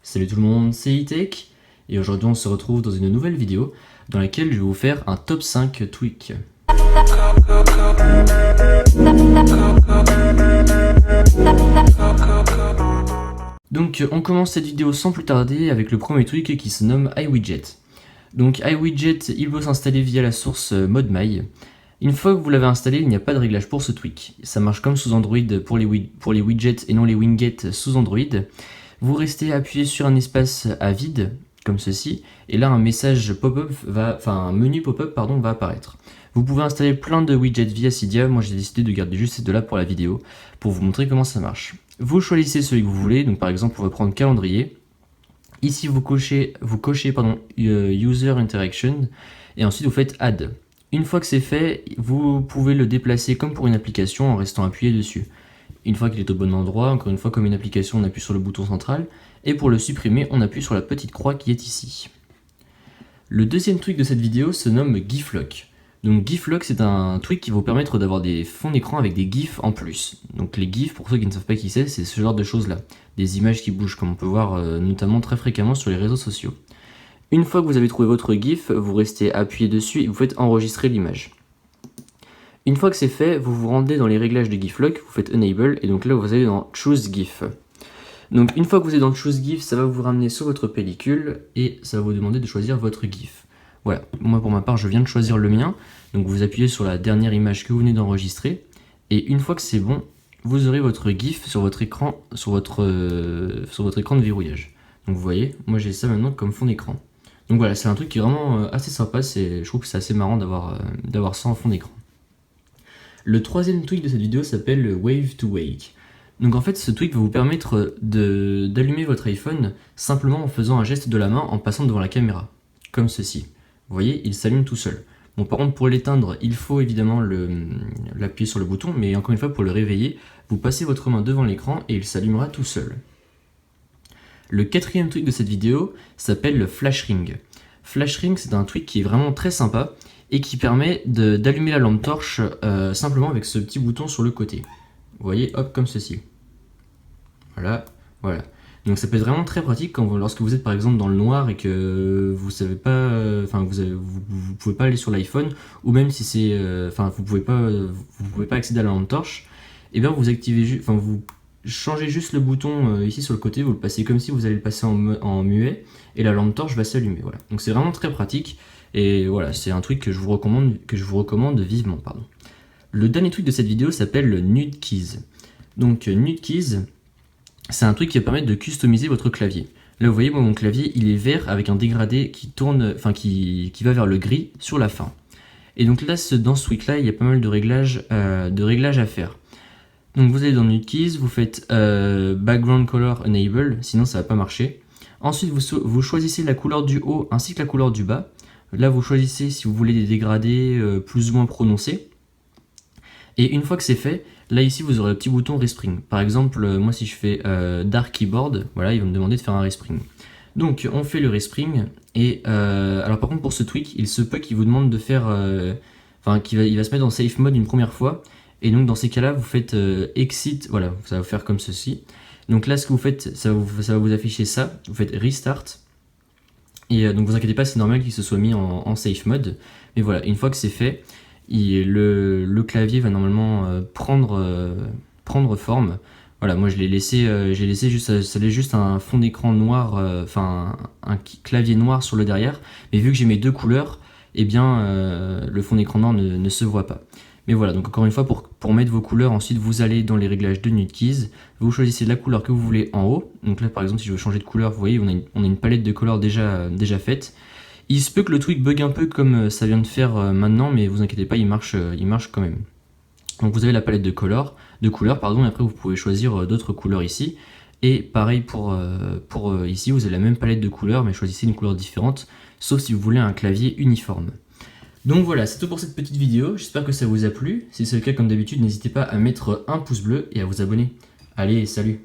Salut tout le monde, c'est E-Tech et aujourd'hui on se retrouve dans une nouvelle vidéo dans laquelle je vais vous faire un top 5 tweaks. Donc on commence cette vidéo sans plus tarder avec le premier tweak qui se nomme iWidget. Donc iWidget, il peut s'installer via la source ModMy. Une fois que vous l'avez installé, il n'y a pas de réglage pour ce tweak. Ça marche comme sous Android pour les widgets et non les winget sous Android. Vous restez appuyé sur un espace à vide, comme ceci, et là un message pop-up un menu pop-up va apparaître. Vous pouvez installer plein de widgets via Cydia, moi j'ai décidé de garder juste ces deux-là pour la vidéo, pour vous montrer comment ça marche. Vous choisissez celui que vous voulez, donc par exemple on va prendre calendrier. Ici vous cochez User Interaction, et ensuite vous faites Add. Une fois que c'est fait, vous pouvez le déplacer comme pour une application en restant appuyé dessus. Une fois qu'il est au bon endroit, encore une fois comme une application, on appuie sur le bouton central, et pour le supprimer, on appuie sur la petite croix qui est ici. Le deuxième truc de cette vidéo se nomme GIF Lock. Donc GIF Lock, c'est un truc qui va vous permettre d'avoir des fonds d'écran avec des GIFs en plus. Donc les GIFs, pour ceux qui ne savent pas qui c'est ce genre de choses là. Des images qui bougent, comme on peut voir notamment très fréquemment sur les réseaux sociaux. Une fois que vous avez trouvé votre GIF, vous restez appuyé dessus et vous faites enregistrer l'image. Une fois que c'est fait, vous vous rendez dans les réglages de GIF Lock, vous faites Enable, et donc là vous allez dans Choose GIF. Donc une fois que vous êtes dans Choose GIF, ça va vous ramener sur votre pellicule, et ça va vous demander de choisir votre GIF. Voilà, moi pour ma part je viens de choisir le mien, donc vous appuyez sur la dernière image que vous venez d'enregistrer, et une fois que c'est bon, vous aurez votre GIF sur votre écran, sur votre écran de verrouillage. Donc vous voyez, moi j'ai ça maintenant comme fond d'écran. Donc voilà, c'est un truc qui est vraiment assez sympa, je trouve que c'est assez marrant d'avoir ça en fond d'écran. Le troisième tweak de cette vidéo s'appelle Wave to Wake. Donc en fait ce tweak va vous permettre d'allumer votre iPhone simplement en faisant un geste de la main en passant devant la caméra, comme ceci. Vous voyez, il s'allume tout seul. Bon, par contre pour l'éteindre, il faut évidemment l'appuyer sur le bouton, mais encore une fois pour le réveiller, vous passez votre main devant l'écran et il s'allumera tout seul. Le quatrième tweak de cette vidéo s'appelle le Flash Ring. Flash Ring, c'est un tweak qui est vraiment très sympa et qui permet d'allumer la lampe torche simplement avec ce petit bouton sur le côté. Vous voyez, hop, comme ceci. Voilà. Donc ça peut être vraiment très pratique lorsque vous êtes par exemple dans le noir et que vous savez pas, vous pouvez pas aller sur l'iPhone, ou même si c'est, vous pouvez pas accéder à la lampe torche. Et bien vous activez vous changez juste le bouton ici sur le côté, vous le passez comme si vous allez le passer en muet, et la lampe torche va s'allumer. Voilà. Donc c'est vraiment très pratique. Et voilà, c'est un truc que je vous recommande vivement. Le dernier truc de cette vidéo s'appelle le Nude Keys. Donc Nude Keys, c'est un truc qui va permettre de customiser votre clavier. Là vous voyez, moi mon clavier il est vert avec un dégradé qui tourne, qui va vers le gris sur la fin. Et donc là, dans ce tweak là, il y a pas mal de réglages à faire. Donc vous allez dans Nude Keys, vous faites Background Color Enable, sinon ça va pas marcher. Ensuite vous choisissez la couleur du haut ainsi que la couleur du bas. Là vous choisissez si vous voulez des dégradés plus ou moins prononcés. Et une fois que c'est fait, là ici vous aurez le petit bouton Respring. Par exemple, moi si je fais Dark Keyboard, voilà, il va me demander de faire un Respring. Donc on fait le Respring, et alors par contre pour ce tweak, il se peut qu'il vous demande de faire, il va se mettre en Safe Mode une première fois, et donc dans ces cas-là vous faites Exit, voilà, ça va vous faire comme ceci. Donc là ce que vous faites, ça va vous afficher ça, vous faites Restart. Et donc vous inquiétez pas, c'est normal qu'il se soit mis en safe mode. Mais voilà, une fois que c'est fait, le clavier va normalement prendre forme. Voilà, moi j'ai laissé juste un fond d'écran noir, un clavier noir sur le derrière. Mais vu que j'ai mes deux couleurs, eh bien le fond d'écran noir ne se voit pas. Mais voilà, donc encore une fois, pour mettre vos couleurs, ensuite vous allez dans les réglages de Nude Keys, vous choisissez la couleur que vous voulez en haut. Donc là par exemple, si je veux changer de couleur, vous voyez, on a une palette de couleurs déjà faite. Il se peut que le tweak bug un peu comme ça vient de faire maintenant, mais vous inquiétez pas, il marche quand même. Donc vous avez la palette de couleurs, et après vous pouvez choisir d'autres couleurs ici. Et pareil pour ici, vous avez la même palette de couleurs, mais choisissez une couleur différente, sauf si vous voulez un clavier uniforme. Donc voilà, c'est tout pour cette petite vidéo, j'espère que ça vous a plu. Si c'est le cas, comme d'habitude, n'hésitez pas à mettre un pouce bleu et à vous abonner. Allez, salut!